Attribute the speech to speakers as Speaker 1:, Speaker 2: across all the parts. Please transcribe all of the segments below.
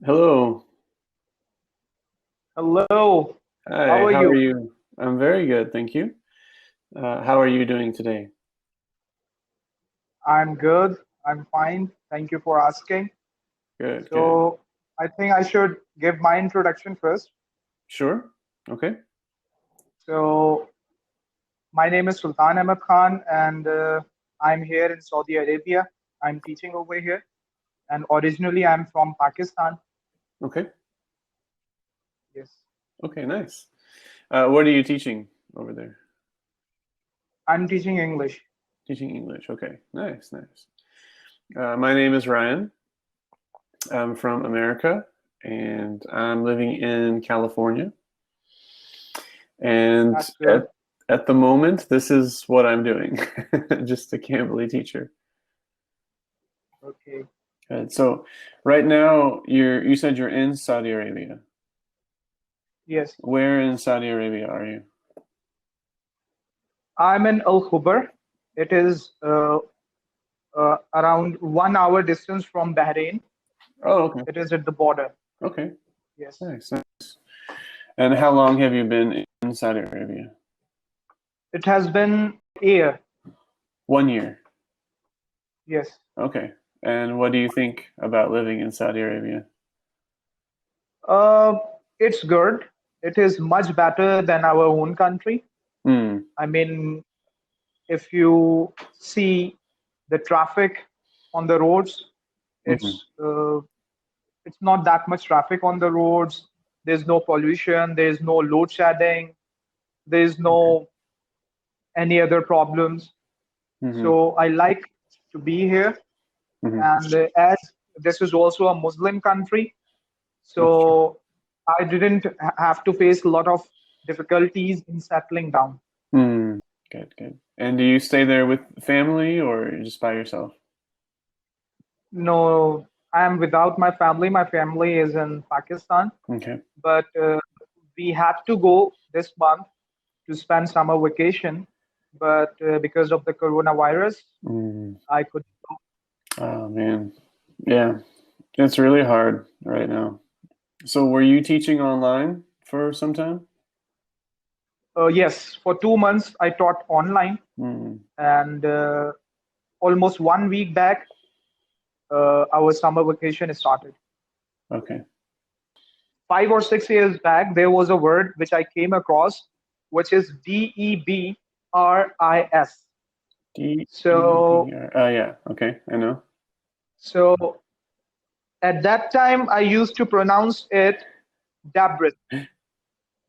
Speaker 1: Hello.
Speaker 2: Hello, how
Speaker 1: Hi,
Speaker 2: are
Speaker 1: how are
Speaker 2: you?
Speaker 1: you? I'm very good, thank you. How are you doing today?
Speaker 2: I'm good. I'm fine. Thank you for asking.
Speaker 1: Good, good.
Speaker 2: So, I think I should give my introduction first.
Speaker 1: Sure? Okay.
Speaker 2: So, my name is Sultan Ahmed Khan, and I'm here in Saudi Arabia. I'm teaching over here, and originally I'm from Pakistan.
Speaker 1: Okay.
Speaker 2: Yes,
Speaker 1: Okay, nice. What are you teaching over there?
Speaker 2: I'm teaching English.
Speaker 1: Teaching English. Okay, nice, nice. My name is Ryan. I'm from America and I'm living in California. And
Speaker 2: That's good.
Speaker 1: at the moment, this is what I'm doing. Just a Cambly teacher.
Speaker 2: Okay.
Speaker 1: Good. So right now you said you're in Saudi Arabia.
Speaker 2: Yes,
Speaker 1: Where in Saudi Arabia are you?
Speaker 2: I'm in Al Khubar. It is around 1 hour distance from Bahrain.
Speaker 1: Oh, okay.
Speaker 2: It is at the border.
Speaker 1: Okay.
Speaker 2: Yes.
Speaker 1: Nice, nice. And how long have you been in Saudi Arabia?
Speaker 2: It has been a year.
Speaker 1: 1 year.
Speaker 2: Yes.
Speaker 1: Okay. And what do you think about living in Saudi Arabia?
Speaker 2: Uh, it's good. It is much better than our own country.
Speaker 1: Hmm.
Speaker 2: I mean, if you see the traffic on the roads,
Speaker 1: Hmm.
Speaker 2: it's not that much traffic on the roads. There's no pollution. There's no load shedding. There's
Speaker 1: Okay.
Speaker 2: no any other problems.
Speaker 1: Hmm.
Speaker 2: So I like to be here.
Speaker 1: Hmm.
Speaker 2: And as this is also a Muslim country,
Speaker 1: That's true.
Speaker 2: so I didn't have to face a lot of difficulties in settling down.
Speaker 1: Hmm. Good, good. And do you stay there with family or just by yourself?
Speaker 2: No, I am without my family. My family is in Pakistan,
Speaker 1: Okay.
Speaker 2: but we had to go this month to spend summer vacation. But because of the coronavirus,
Speaker 1: Mm.
Speaker 2: I could go.
Speaker 1: Oh man. Yeah. It's really hard right now. So were you teaching online for some time?
Speaker 2: Yes, for 2 months I taught online,
Speaker 1: Mm.
Speaker 2: and almost 1 week back, our summer vacation started.
Speaker 1: Okay.
Speaker 2: 5 or 6 years back, there was a word which I came across, which is DEBRIS. So,
Speaker 1: DEBR. Oh yeah. Okay. I know.
Speaker 2: so at that time, I used to pronounce it Dabris,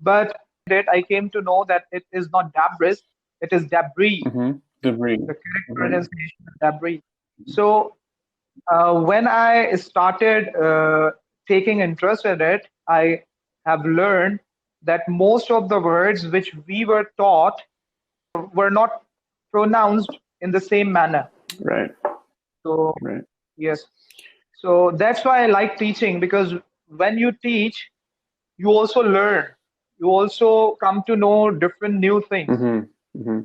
Speaker 2: but I came to know that it is not Dabris, it is Debris.
Speaker 1: Mm-hmm. Debris.
Speaker 2: The correct
Speaker 1: Debris.
Speaker 2: pronunciation is Debris. So, when I started taking interest in it, I have learned that most of the words which we were taught were not pronounced in the same manner.
Speaker 1: Right.
Speaker 2: So,
Speaker 1: Right.
Speaker 2: yes. So that's why I like teaching, because when you teach, you also learn. You also come to know different new things.
Speaker 1: Mm-hmm. Mm-hmm.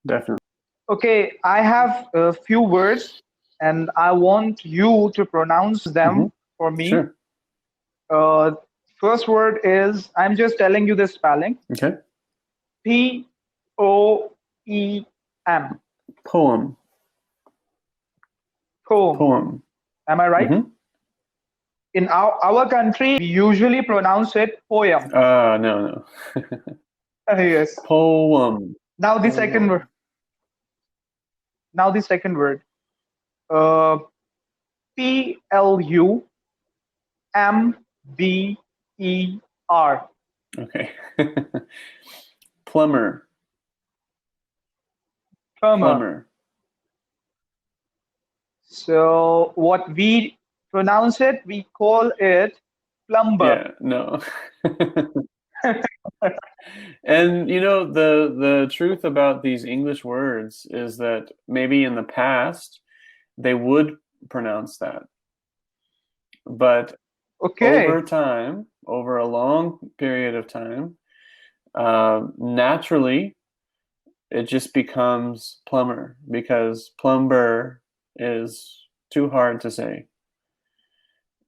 Speaker 1: Definitely.
Speaker 2: Okay, I have a few words and I want you to pronounce
Speaker 1: Mm-hmm.
Speaker 2: them for me.
Speaker 1: Sure.
Speaker 2: Uh, First word is, I'm just telling you the spelling,
Speaker 1: Okay.
Speaker 2: Poem.
Speaker 1: Poem.
Speaker 2: Poem.
Speaker 1: Poem.
Speaker 2: Am I right?
Speaker 1: Mm-hmm.
Speaker 2: In our country, we usually pronounce it poem.
Speaker 1: No, no.
Speaker 2: Yes.
Speaker 1: Poem.
Speaker 2: Now the second word.
Speaker 1: Poem.
Speaker 2: Now the second word. Uh, Plumber.
Speaker 1: Okay. Plumber.
Speaker 2: Plumber.
Speaker 1: Plumber.
Speaker 2: So what we pronounce it, we call it plumber.
Speaker 1: Yeah, no. And the truth about these English words is that maybe in the past they would pronounce that. But over
Speaker 2: Okay.
Speaker 1: time, over a long period of time, naturally it just becomes plumber because plumber is too hard to say.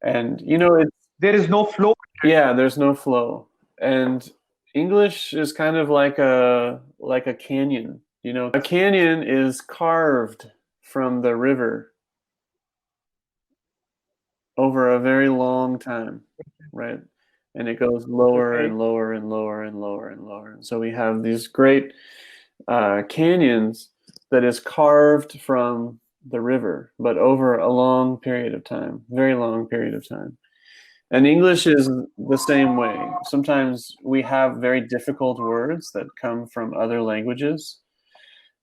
Speaker 1: And you know, it's
Speaker 2: There is no flow.
Speaker 1: yeah, there's no flow. And English is kind of like a canyon. You know, a canyon is carved from the river over a very long time, right? And it goes lower
Speaker 2: Okay.
Speaker 1: and lower and lower and lower and lower. And so we have these great canyons that is carved from the river, but over a long period of time, very long period of time. And English is the same way. Sometimes we have very difficult words that come from other languages.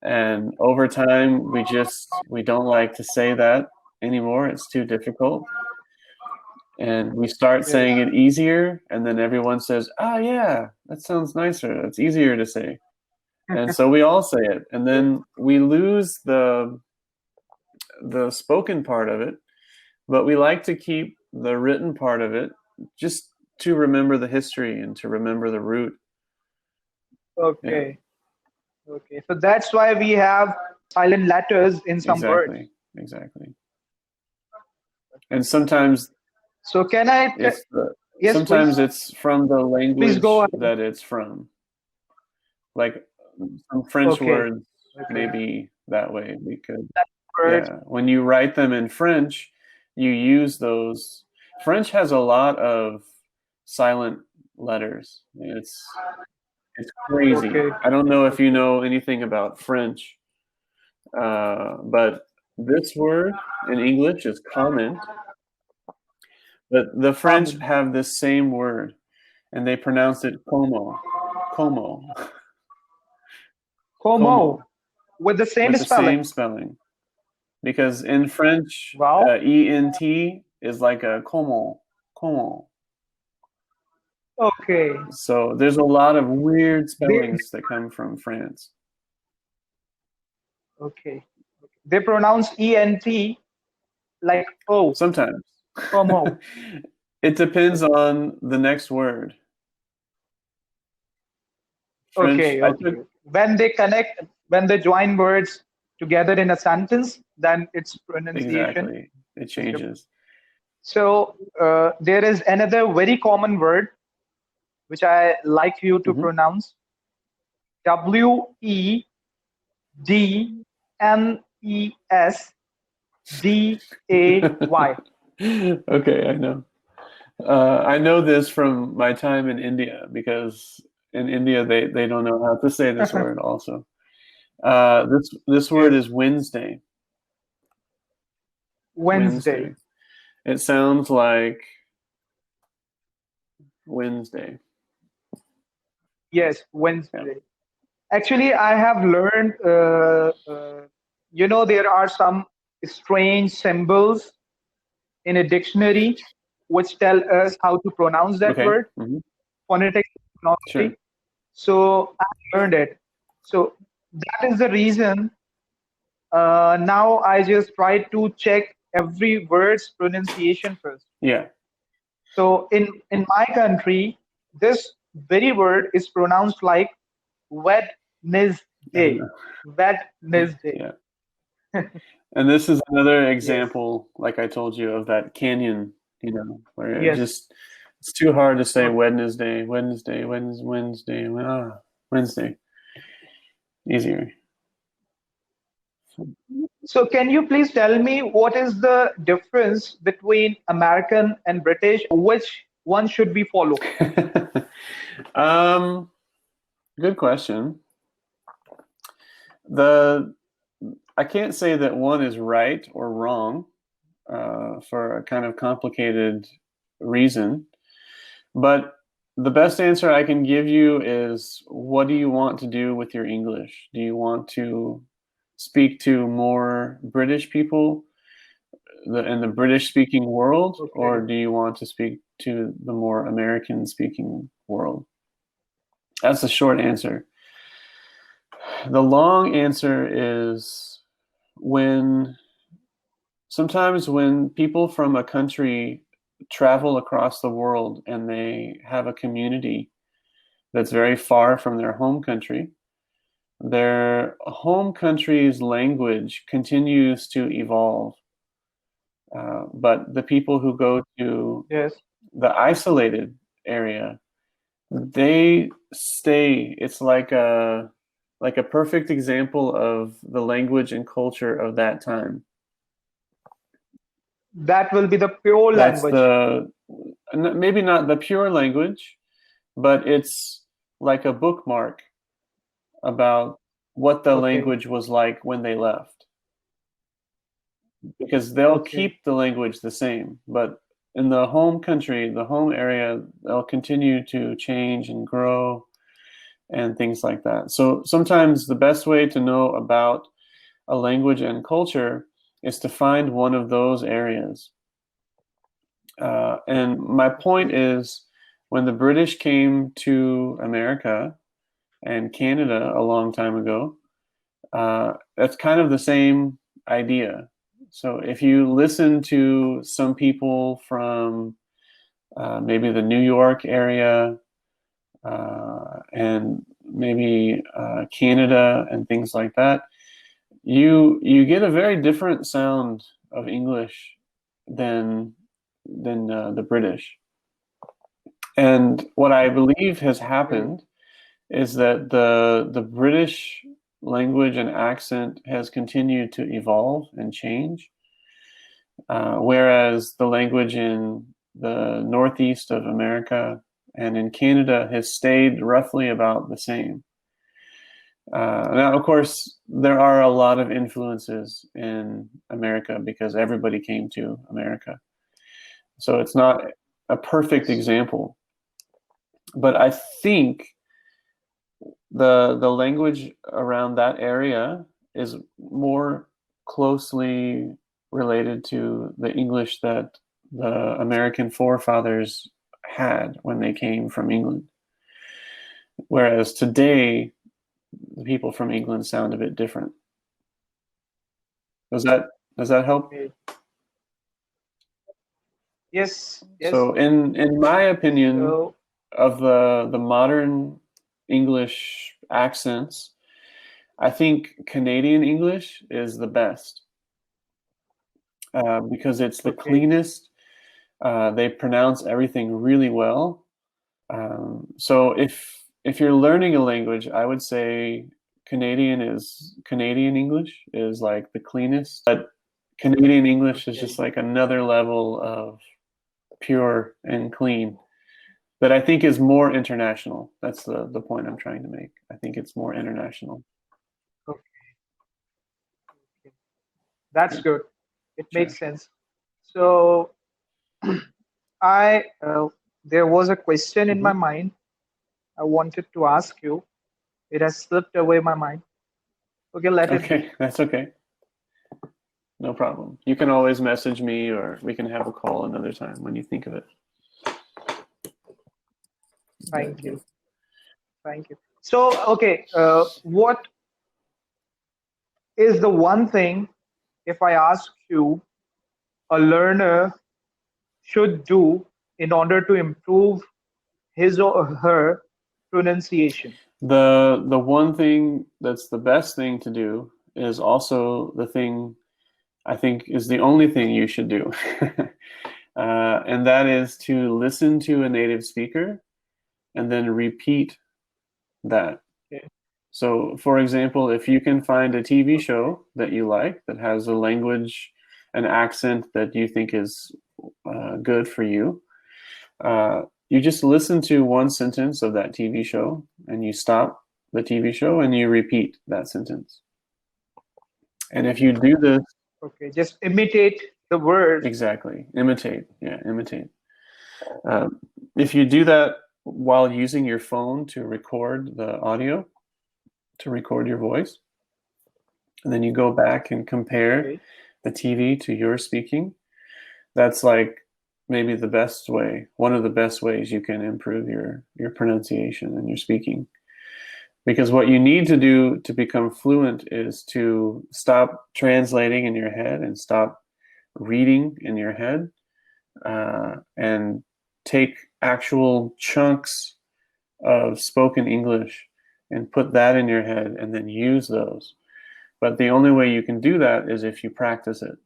Speaker 1: And over time, we don't like to say that anymore. It's too difficult. And we start
Speaker 2: Yes.
Speaker 1: saying it easier, and then everyone says, "Ah, yeah, that sounds nicer. It's easier to say." And so we all say it, and
Speaker 2: Yes.
Speaker 1: then we lose the spoken part of it, but we like to keep the written part of it just to remember the history and to remember the root. Yeah,
Speaker 2: Okay. Okay. So that's why we have silent letters in some words.
Speaker 1: exactly, exactly. And sometimes
Speaker 2: So can I? Yes,
Speaker 1: sometimes
Speaker 2: please.
Speaker 1: it's from the
Speaker 2: Please go
Speaker 1: language
Speaker 2: ahead.
Speaker 1: that it's from. Like some French
Speaker 2: Okay.
Speaker 1: words may
Speaker 2: Okay.
Speaker 1: be that way because
Speaker 2: Words.
Speaker 1: yeah, when you write them in French, you use those. French has a lot of silent letters. It's crazy.
Speaker 2: Okay.
Speaker 1: I don't know if you
Speaker 2: Okay.
Speaker 1: know anything about French, but this word in English is comment, but the French
Speaker 2: Common.
Speaker 1: have this same word, and they pronounce it como, como,
Speaker 2: Como
Speaker 1: como,
Speaker 2: with the same
Speaker 1: with the
Speaker 2: spelling.
Speaker 1: same spelling. Because in French,
Speaker 2: Wow.
Speaker 1: ent is like a como, como.
Speaker 2: Okay.
Speaker 1: So there's a lot of weird
Speaker 2: They
Speaker 1: spellings that come from France.
Speaker 2: okay. They pronounce ent like O.
Speaker 1: Sometimes.
Speaker 2: Como.
Speaker 1: It depends
Speaker 2: Okay.
Speaker 1: on the next word. French,
Speaker 2: Okay.
Speaker 1: I
Speaker 2: Okay.
Speaker 1: took
Speaker 2: Okay. When they connect, when they join words together in a sentence, then its pronunciation
Speaker 1: exactly. It
Speaker 2: is different.
Speaker 1: changes.
Speaker 2: So there is another very common word which I like you to
Speaker 1: Hmm.
Speaker 2: pronounce. Wednesday.
Speaker 1: Okay, I know. I know this from my time in India because in India they don't know how to say this word also. This word
Speaker 2: Yes.
Speaker 1: is Wednesday.
Speaker 2: Wednesday.
Speaker 1: Wednesday. It sounds like Wednesday.
Speaker 2: Yes,
Speaker 1: Yeah.
Speaker 2: Wednesday. Actually, I have learned, there are some strange symbols in a dictionary which tell us how to pronounce that
Speaker 1: Okay.
Speaker 2: word, phonetic
Speaker 1: Sure.
Speaker 2: phonology. So I learned it. So that is the reason now I just try to check every word's pronunciation first.
Speaker 1: Yeah.
Speaker 2: So in my country, this very word is pronounced like
Speaker 1: I
Speaker 2: Wednesday.
Speaker 1: know.
Speaker 2: Wednesday.
Speaker 1: Yeah. And this is another
Speaker 2: Yes.
Speaker 1: example, like I told you, of that canyon, where it
Speaker 2: Yes.
Speaker 1: just it's too hard to say
Speaker 2: Okay.
Speaker 1: Wednesday, Wednesday, Wednesday, Wednesday. Easier.
Speaker 2: So can you please tell me what is the difference between American and British? Which one should we follow?
Speaker 1: um, good question. The I can't say that one is right or wrong for a kind of complicated reason, but the best answer I can give you is what do you want to do with your English? Do you want to speak to more British people in the British speaking world, or
Speaker 2: Okay.
Speaker 1: do you want to speak to the more American speaking world? That's the short answer. The long answer is when sometimes when people from a country travel across the world and they have a community that's very far from their home country, their home country's language continues to evolve. But the people who go to
Speaker 2: Yes.
Speaker 1: the isolated area, they stay. It's like a perfect example of the language and culture of that time.
Speaker 2: That will be the pure
Speaker 1: That's
Speaker 2: language.
Speaker 1: the maybe not the pure language, but it's like a bookmark about what the
Speaker 2: Okay.
Speaker 1: language was like when they left. Because they'll
Speaker 2: Okay.
Speaker 1: keep the language the same, but in the home country, the home area, they'll continue to change and grow and things like that. So sometimes the best way to know about a language and culture is to find one of those areas. And my point
Speaker 2: Okay.
Speaker 1: is, when the British came to America and Canada a long time ago, that's kind of the same idea. So if you listen to some people from maybe the New York area and maybe Canada and things like that, you get a very different sound of English than the British. And what I believe has
Speaker 2: Okay.
Speaker 1: happened is that the British language and accent has continued to evolve and change, whereas the language in the northeast of America and in Canada has stayed roughly about the same. Now, of course, there are a lot of influences in America because everybody came to America. So it's not a perfect
Speaker 2: Yes.
Speaker 1: example. But I think the language around that area is more closely related to the English that the American forefathers had when they came from England. Whereas today, the people from England sound a bit different. Does that does that help?
Speaker 2: Okay. Yes. Yes.
Speaker 1: So in my opinion,
Speaker 2: So
Speaker 1: of the modern English accents, I think Canadian English is the best because it's the
Speaker 2: okay.
Speaker 1: cleanest. They pronounce everything really well. So if you're learning a language, I would say Canadian English is like the cleanest, but Canadian English is just
Speaker 2: Okay.
Speaker 1: like another level of pure and clean that I think is more international. That's the point I'm trying to make. I think it's more international.
Speaker 2: Okay. That's
Speaker 1: Yeah,
Speaker 2: good. It
Speaker 1: sure.
Speaker 2: makes sense. So I there was a question in my
Speaker 1: Hmm.
Speaker 2: mind I wanted to ask you. It has slipped away my mind. Okay, let it be.
Speaker 1: Okay, that's okay. No problem. You can always message me or we can have a call another time when you think of it. Good,
Speaker 2: Thank
Speaker 1: good.
Speaker 2: you. Thank you. So, okay, what is the one thing, if I ask you, a learner should do in order to improve his or her pronunciation?
Speaker 1: The one thing that's the best thing to do is also the thing I think is the only thing you should do. And that is to listen to a native speaker and then repeat that.
Speaker 2: Okay.
Speaker 1: So, for example, if you can find a TV
Speaker 2: Okay.
Speaker 1: show that you like that has a language, an accent that you think is good for you, you just listen to one sentence of that TV show and you stop the TV show and you repeat that sentence. And if you do this,
Speaker 2: Okay. Just imitate the word.
Speaker 1: exactly, imitate, yeah, imitate. Um, if you do that while using your phone to record the audio, to record your voice, and then you go back and compare
Speaker 2: Okay.
Speaker 1: the TV to your speaking, that's like maybe the best way, one of the best ways you can improve your pronunciation and your speaking. Because what you need to do to become fluent is to stop translating in your head and stop reading in your head and take actual chunks of spoken English and put that in your head and then use those. But the only way you can do that is if you practice it.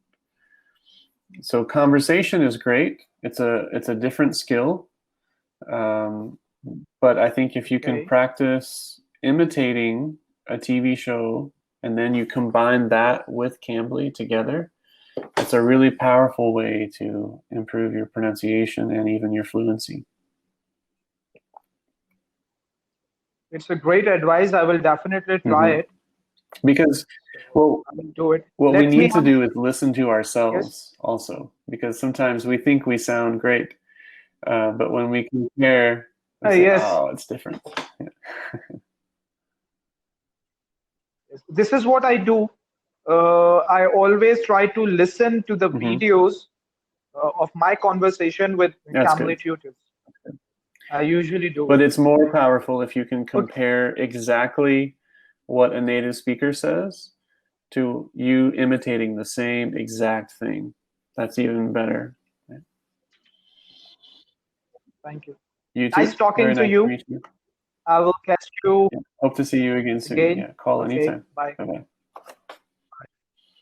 Speaker 1: So conversation is great. It's a different skill, but I think if you can
Speaker 2: Okay.
Speaker 1: practice imitating a TV show and then you combine that with Cambly together, it's a really powerful way to improve your pronunciation and even your fluency.
Speaker 2: It's a great advice. I will definitely try
Speaker 1: Hmm.
Speaker 2: it.
Speaker 1: Because, well,
Speaker 2: I will do it.
Speaker 1: what we
Speaker 2: Let me
Speaker 1: need to
Speaker 2: have,
Speaker 1: do is listen to
Speaker 2: yes.
Speaker 1: ourselves also, because sometimes we think we sound great, but when we compare, we say,
Speaker 2: Yes.
Speaker 1: "Oh, it's different." Yeah.
Speaker 2: This is what I do. I always try to listen to the
Speaker 1: Hmm.
Speaker 2: videos of my conversation with
Speaker 1: That's good.
Speaker 2: Cambly tutors. I usually do
Speaker 1: But
Speaker 2: it.
Speaker 1: it's more powerful if you can
Speaker 2: Okay.
Speaker 1: compare exactly what a native speaker says to you imitating the same exact thing. That's even better.
Speaker 2: Thank you.
Speaker 1: You
Speaker 2: Nice
Speaker 1: too. Very
Speaker 2: talking to
Speaker 1: nice to
Speaker 2: you.
Speaker 1: meet you.
Speaker 2: I will catch you
Speaker 1: Yeah. Hope to see you again soon.
Speaker 2: again.
Speaker 1: Yeah, call
Speaker 2: Okay.
Speaker 1: anytime.
Speaker 2: Bye.
Speaker 1: Bye bye.